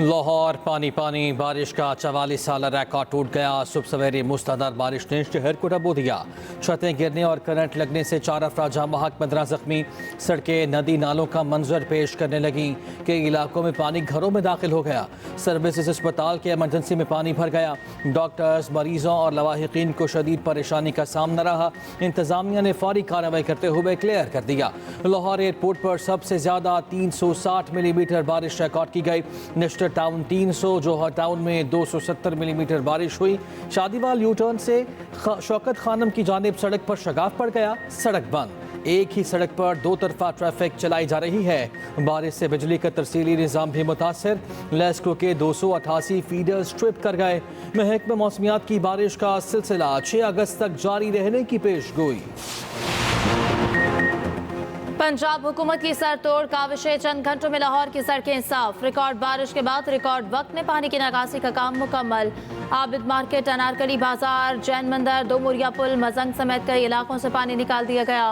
लाहौर पानी पानी, बारिश का 44 साल रिकॉर्ड टूट गया। सुबह सवेरे मूसलाधार बारिश ने शहर को डुबो दिया। छतें गिरने और करंट लगने से 4 अफराद जाँ बहक, 15 जख्मी। सड़कें नदी नालों का मंजर पेश करने लगी। कई इलाकों में पानी घरों में दाखिल हो गया। सर्विसेज अस्पताल के एमरजेंसी में पानी भर गया। डॉक्टर्स, मरीजों और लवाहिकीन को शदीद परेशानी का सामना रहा। इंतजामिया ने फौरी कार्रवाई करते हुए क्लियर कर दिया। लाहौर एयरपोर्ट पर सबसे ज्यादा 360 मिलीमीटर बारिश रिकॉर्ड की गई। नेशनल टाउन 300, जोहर टाउन में 270 मिलीमीटर बारिश हुई। शादीवाल यू टर्न से शौकत खानम की जानिब सड़क पर शगाफ पड़ गया। सड़क बंद। एक ही सड़क पर दो तरफा ट्रैफिक चलाई जा रही है। बारिश से बिजली का तरसीली निज़ाम भी मुतासर। लेस्को के 288 फीडर्स ट्रिप कर गए। महकमा मौसमियात की बारिश का सिलसिला 6 अगस्त तक जारी रहने की पेशगोई। पंजाब हुकूमत की सर तोड़ काविशें, चंद घंटों में लाहौर की सड़कें साफ। रिकॉर्ड बारिश के बाद रिकॉर्ड वक्त में पानी की निकासी का काम मुकम्मल। आबिद मार्केट, अनारकली बाजार, जैन मंदिर, दो मुरिया पुल, मजंग समेत कई इलाकों से पानी निकाल दिया गया।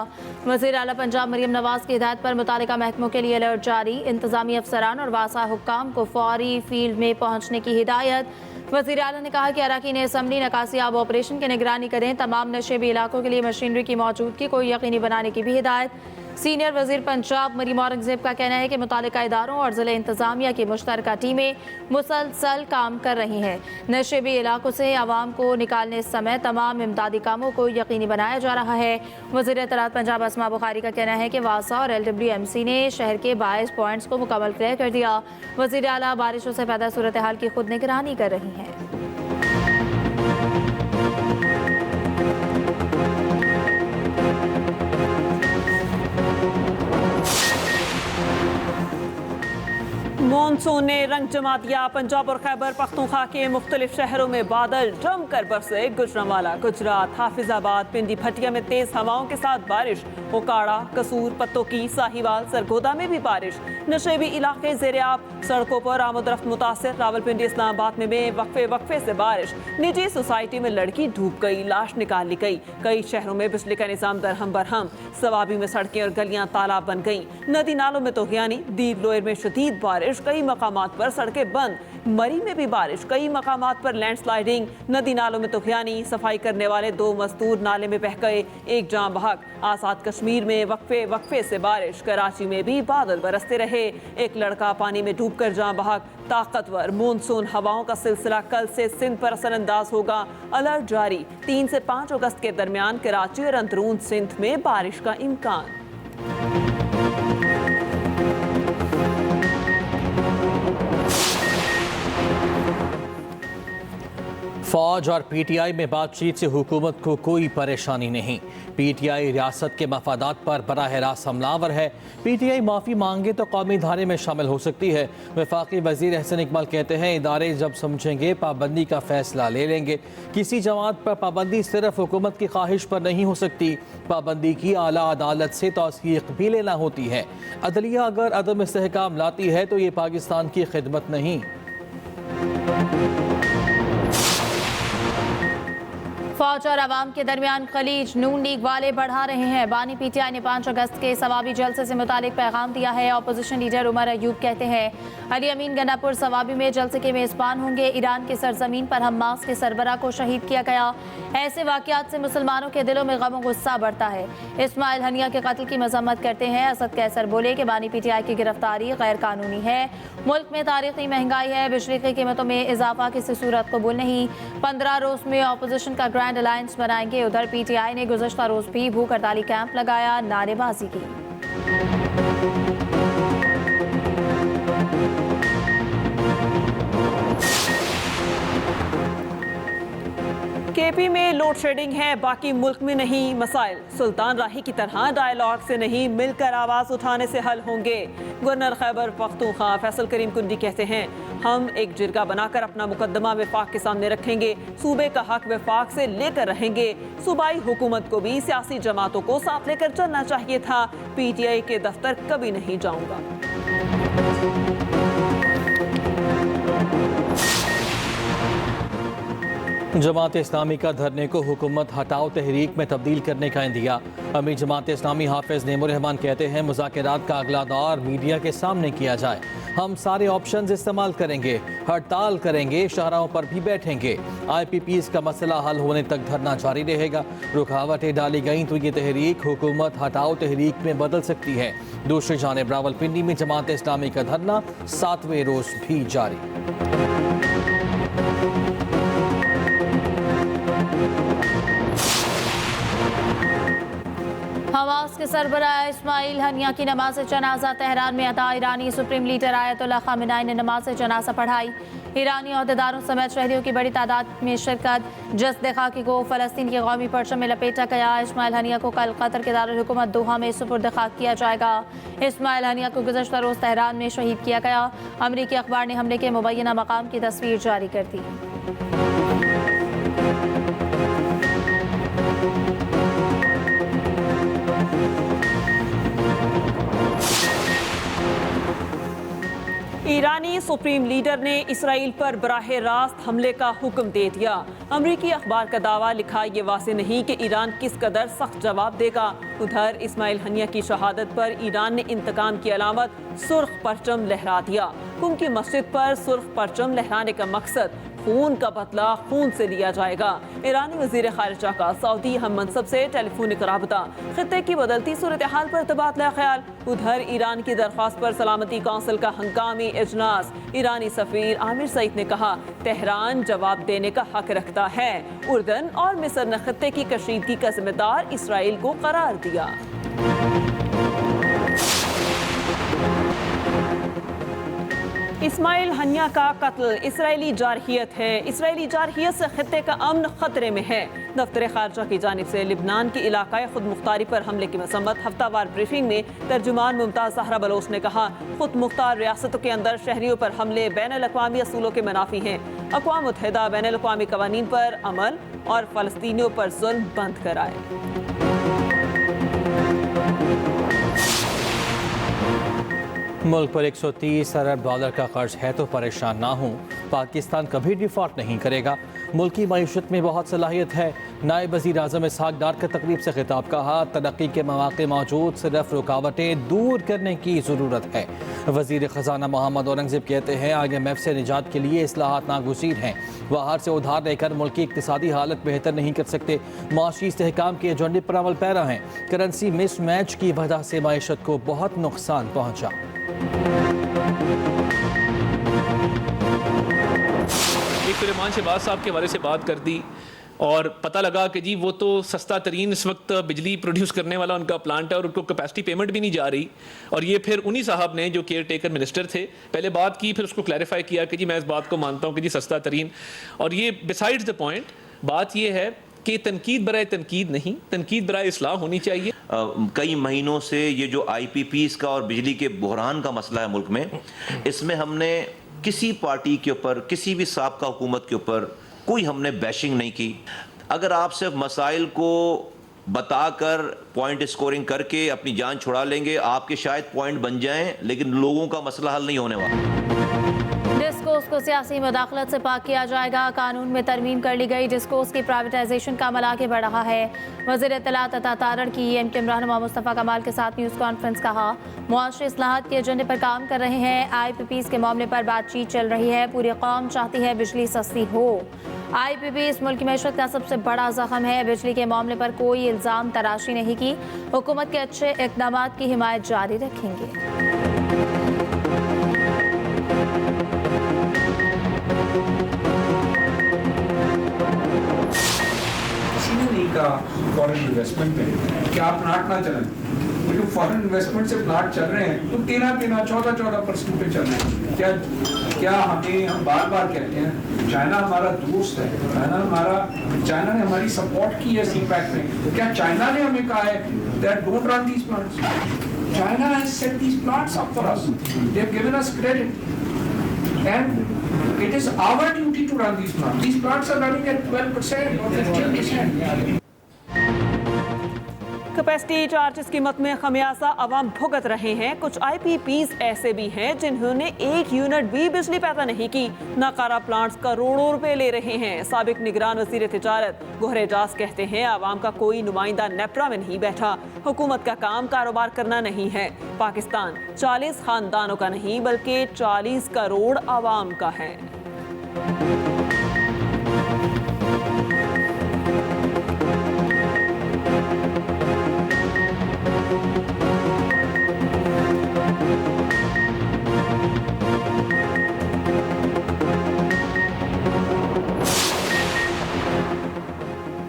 वज़ीर आला पंजाब मरियम नवाज की हिदायत पर मुतालिका महकमों के लिए अलर्ट जारी। इंतजामी अफसरान और वासा हुक्काम को फौरी फील्ड में पहुंचने की हिदायत। वज़ीर आला ने कहा कि अरकान असम्बली निकासी आब ऑपरेशन की निगरानी करें। तमाम नशेबी इलाकों के लिए मशीनरी की मौजूदगी को यकीनी बनाने की भी हिदायत। सीनियर वज़ीर पंजाब मरीम औरंगजेब का कहना है कि मुतालिका इदारों और ज़िले इंतजामिया की मुश्तरका टीमें मुसलसल काम कर रही हैं। नशेबी इलाकों से आवाम को निकालने समय तमाम इमदादी कामों को यकीनी बनाया जा रहा है। वज़ीर इत्तलात पंजाब अस्मा बुखारी का कहना है कि वासा और LWMC ने शहर के 22 पॉइंट्स को मुकम्मल क्लियर कर दिया। वज़ीर आला बारिशों से पैदा सूरत हाल की खुद निगरानी कर रही हैं। मॉनसून ने रंग जमा दिया। पंजाब और खैबर पख्तूनख्वा के मुख्तलिफ शहरों में बादल जमकर बरसे। गुजरांवाला, गुजरात, हाफिजाबाद, पिंडी, भटिया में तेज हवाओं के साथ बारिश। ओकाड़ा, कसूर, पत्तोकी, साहिवाल, सरगोदा में भी बारिश। नशेबी इलाके ज़ेर-ए-आब, सड़कों पर आमद-रफ्त मुतासिर। रावलपिंडी, इस्लामाबाद में वक्फे वक्फे से बारिश। निजी सोसाइटी में लड़की डूब गई, लाश निकाल ली गई। कई शहरों में बिजली का निज़ाम दरहम बरहम। सवाबी में सड़कें और गलियां तालाब बन गईं। नदी नालों में तोहियानी। दीर लोयर में शदीद बारिश, कई मकामात पर सड़कें बंद। मरी में भी बारिश, कई मकामात पर लैंडस्लाइडिंग। नदी नालों में तूफानी। सफाई करने वाले 2 मजदूर नाले में बह गए, 1 जाँ बहक। आजाद कश्मीर में वक्फे वक्फे से बारिश। कराची में भी बादल बरसते रहे, 1 लड़का पानी में डूबकर जाँ बहक। ताकतवर मानसून हवाओं का सिलसिला कल से सिंध पर असरअंदाज होगा। अलर्ट जारी। 3 से 5 अगस्त के दरमियान कराची और अंदरून सिंध में बारिश का इम्कान। फौज और PTI में बातचीत से हुकूमत को कोई परेशानी नहीं। PTI रियासत के मफादात पर बराह रास्त हमलावर है। PTI माफ़ी मांगे तो कौमी धारे में शामिल हो सकती है। वफाकी वज़ीर अहसन इकबाल कहते हैं, इदारे जब समझेंगे पाबंदी का फैसला ले लेंगे। किसी जमात पर पाबंदी सिर्फ हुकूमत की ख्वाहिश पर नहीं हो सकती। पाबंदी की आला अदालत से तौसीक़ भी लेना होती है। अदलिया अगर अदम इस्तेहकाम लाती है तो ये पाकिस्तान की खिदमत नहीं। फौज और अवाम के दरमियान खलीज नून लीग वाले बढ़ा रहे हैं। बानी PTI ने 5 अगस्त के सवाबी जलसे से मुतालिक पैगाम दिया है। अपोजिशन लीडर उमर अयूब कहते हैं, अली अमीन गंडापुर सवाबी में जलसे के मेज़बान होंगे। ईरान की सरजमीन पर हमास के सरबरा को शहीद किया गया। ऐसे वाक़यात से मुसलमानों के दिलों में गम और गुस्सा बढ़ता है। इस्माइल हनिया के कत्ल की मजम्मत करते हैं। असद कैसर बोले कि बानी PTI की गिरफ्तारी गैर कानूनी है। मुल्क में तारीखी महंगाई है। बिजली की कीमतों में इजाफा किसी सूरत कबूल नहीं। 15 रोज़ में अपोजिशन का ग्रैंड अलायंस बनाएंगे। उधर PTI ने गुज़श्ता रोज भी भूख हड़ताली कैंप लगाया, नारेबाजी की। KP में लोड शेडिंग है, बाकी मुल्क में नहीं। मसाइल सुल्तान राही की तरह डायलॉग से नहीं, मिलकर आवाज़ उठाने से हल होंगे। गवर्नर खैबर पख्तूनख्वा फैसल करीम कुंडी कहते हैं, हम एक जिरगा बनाकर अपना मुकदमा वफाक के सामने रखेंगे। सूबे का हक वफाक से लेकर रहेंगे। सूबाई हुकूमत को भी सियासी जमातों को साथ लेकर चलना चाहिए था। PTI के दफ्तर कभी नहीं जाऊंगा। जमात इस्लामी का धरने को हुकूमत हटाओ तहरीक में तब्दील करने का इंदिया। अमीर जमात इस्लामी हाफिज नेमुर रहमान कहते हैं मुज़ाकरात का अगला दौर मीडिया के सामने किया जाए। हम सारे ऑप्शंस इस्तेमाल करेंगे, हड़ताल करेंगे, शाहराहों पर भी बैठेंगे। IPPs का मसला हल होने तक धरना जारी रहेगा। रुकावटें डाली गई तो ये तहरीक हुकूमत हटाओ तहरीक में बदल सकती है। दूसरी जानिब रावलपिंडी में जमात इस्लामी का धरना 7वें रोज भी जारी। हमास के सरबराह इस्माइल हनिया की नमाज जनाजा तेहरान में अता। ईरानी सुप्रीम लीडर आयतुल्लाह खामेनी ने नमाज जनाजा पढ़ाई। ईरानी अहदेदारों समेत शहरियों की बड़ी तादाद में शिरकत। जस्द खाकी को फ़लस्तीन के कौमी परचम में लपेटा गया। इस्माइल हनिया को कल कतर के दारुल हुकूमत दोहा में सुपुर्द खाक किया जाएगा। इस्माइल हनिया को गुज़श्ता रोज़ तेहरान में शहीद किया गया। अमरीकी अखबार ने हमले के मुबैना मकाम की तस्वीर जारी कर दी। ईरानी सुप्रीम लीडर ने इसराइल पर बराह रास्त हमले का हुक्म दे दिया। अमरीकी अखबार का दावा लिखा, ये वाज़ेह नहीं कि ईरान किस कदर सख्त जवाब देगा। उधर इस्माइल हनिया की शहादत पर ईरान ने इंतकाम की अलामत सुर्ख परचम लहरा दिया। कुम की मस्जिद पर सुर्ख परचम लहराने का मकसद खून का बदला खून से लिया जाएगा। ईरानी वज़ीर ख़ारिजा का सऊदी हम मनसब से टेलीफोनिक राबता। खित्ते की बदलती सूरत हाल पर तबादला ख्याल। उधर ईरान की दरख्वास्त पर सलामती कौंसिल का हंगामी इजलास। ईरानी सफ़ीर आमिर सईद ने कहा, तेहरान जवाब देने का हक रखता है। उर्दन और मिस्र ने खित्ते की कशीदगी का जिम्मेदार इसराइल को करार दिया। इस्माइल हनिया का कत्ल इसराइली जारहियत है। इसराइली जारहियत से खित्ते का अमन खतरे में है। दफ्तर खारजा की जानिब से लिबनान की इलाकाई खुद मुख्तारी पर हमले की मसम्मत। हफ्तावार ब्रीफिंग में तर्जुमान मुमताज़ ज़हरा बलोच ने कहा, खुद मुख्तार रियासतों के अंदर शहरियों पर हमले बैनुल-अक़वामी असूलों के मुनाफी हैं। अक़वाम मुत्तहिदा बैनुल-अक़वामी क़वानीन पर अमल और फ़लस्तीनियों पर जुल्म बंद कराए। मुल्क पर 130 अरब डॉलर का कर्ज है तो परेशान ना हो। पाकिस्तान कभी डिफॉल्ट नहीं करेगा। मुल्क की मईशत में बहुत सलाहियत है। नायब वज़ीर आज़म इसहाक़ डार का तकरीब से खिताब, कहा तरक्की के मौक़े मौजूद, सिर्फ रुकावटें दूर करने की ज़रूरत है। वज़ीर ख़जाना मोहम्मद औरंगज़ेब कहते हैं IMF से निजात के लिए इस्लाहात नागुज़ीर हैं। बाहर से उधार लेकर मुल्क की इक़्तिसादी हालत बेहतर नहीं कर सकते। माशी इस्तेहकाम के एजेंडे पर अमल पैरा हैं। करेंसी मिस मैच की वजह से मईशत को बहुत नुकसान पहुँचा। रहमान शहबाज साहब के हवाले से बात कर दी और पता लगा कि जी वो तो सस्ता तरीन इस वक्त बिजली प्रोड्यूस करने वाला उनका प्लांट है और उनको कैपेसिटी पेमेंट भी नहीं जा रही। और ये फिर उन्हीं साहब ने जो केयर टेकर मिनिस्टर थे पहले बात की, फिर उसको क्लैरिफाई किया कि जी मैं इस बात को मानता हूँ कि जी सस्ता तरीन। और ये बिसाइड्स द पॉइंट बात ये है कि तनकीद बराए तनकीद नहीं, तनकीद बराए इस्लाह होनी चाहिए। कई महीनों से ये जो IPPs का और बिजली के बहरान का मसला है मुल्क में, इसमें हमने किसी पार्टी के ऊपर, किसी भी साबका हुकूमत के ऊपर कोई हमने बैशिंग नहीं की। अगर आप सिर्फ मसाइल को बताकर पॉइंट स्कोरिंग करके अपनी जान छुड़ा लेंगे, आपके शायद पॉइंट बन जाएं, लेकिन लोगों का मसला हल नहीं होने वाला। डिस्कोर्स को सियासी मुदाखलत से पाक किया जाएगा। कानून में तरमीम कर ली गई। डिस्कोर्स की प्राइवेटाइजेशन का अमल आगे बढ़ रहा है। वज़ीर इत्तलात अता तारड़ की MTM रहनुमा मुस्तफ़ा कमाल के साथ न्यूज़ कॉन्फ्रेंस, कहा मुआशरी इस्लाहात के एजेंडे पर काम कर रहे हैं। IPPs के मामले पर बातचीत चल रही है। पूरी कौम चाहती है बिजली सस्ती हो। IPPs मुल्क की मैशत का सबसे बड़ा जख्म है। बिजली के मामले पर कोई इल्ज़ाम तराशी नहीं की। हुकूमत के अच्छे इक़दाम की हिमायत जारी रखेंगे। फॉरेन इन्वेस्टमेंट में कि आप प्लांट ना चलें, लेकिन फॉरेन इन्वेस्टमेंट से प्लांट चल रहे हैं तो 13-14% पे चल रहे हैं। क्या हम बार बार कहते हैं चाइना हमारा दोस्त है, चाइना ने हमारी सपोर्ट की है CPEC में, तो क्या चाइना ने हमें कहा है that don't run these plants? China has set these plants up for us, they have given us credit and it is our duty to run these plants. These plants are running at 12% or 15%. Capacity charges की मद में खमियाजा अवाम भुगत रहे हैं। कुछ IPPs ऐसे भी हैं जिन्होंने 1 यूनिट भी बिजली पैदा नहीं की। नाकारा प्लांट्स करोड़ों रुपए ले रहे हैं। साबिक निगरान वजीर तिजारत गोहर एजाज कहते हैं आवाम का कोई नुमाइंदा नेपरा में नहीं बैठा। हुकूमत का काम कारोबार करना नहीं है। पाकिस्तान 40 खानदानों का नहीं बल्कि 40 करोड़ आवाम का है।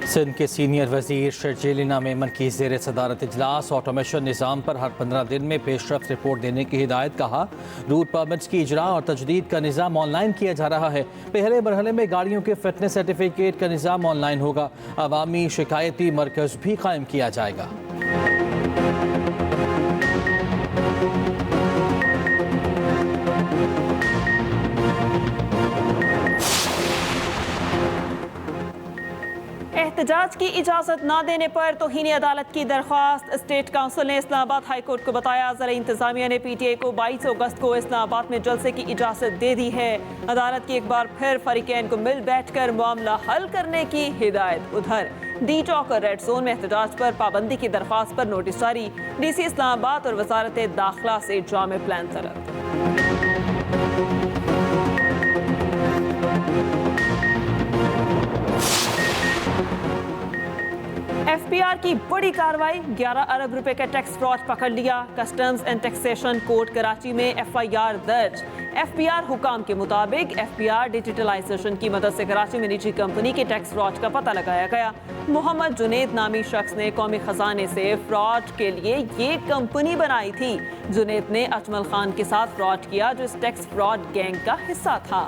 सिंध के सीनियर वजीर शर्जीलिना मेमन की ज़ेर सदारत इजलास ऑटोमेशन निज़ाम पर हर 15 दिन में पेशरफ्त रिपोर्ट देने की हिदायत। कहा रूट परमिट्स की इजरा और तजदीद का निज़ाम ऑनलाइन किया जा रहा है। पहले मरहले में गाड़ियों के फिटनेस सर्टिफिकेट का निज़ाम ऑनलाइन होगा। अवामी शिकायती मरकज़ भी कायम किया जाएगा। एहतजाज की इजाजत न देने पर तौहीन अदालत की दरख्वास्त। स्टेट काउंसिल ने इस्लामाबाद हाई कोर्ट को बताया ज़रा इंतजामिया ने PTI को 22 अगस्त को इस्लामाबाद में जलसे की इजाजत दे दी है। अदालत की एक बार फिर फरीकैन को मिल बैठकर मामला हल करने की हिदायत। उधर D चौक रेड जोन में एहतजाज पर पाबंदी की दरख्वास्त पर नोटिस जारी। DC इस्लामाबाद और वजारत दाखिला से जामे प्लान तलब। FBR की बड़ी कार्रवाई। 11 अरब रुपए का टैक्स फ्रॉड पकड़ लिया। Customs and taxation court Karachi में FIR दर्ज। FBR हुकाम के मुताबिक FBR डिजिटलाइजेशन की मदद से कराची में निजी कंपनी के टैक्स फ्रॉड का पता लगाया गया। मोहम्मद जुनेद नामी शख्स ने कौमी खजाने से फ्रॉड के लिए ये कंपनी बनाई थी। जुनेद ने अजमल खान के साथ फ्रॉड किया जो इस टैक्स फ्रॉड गैंग का हिस्सा था।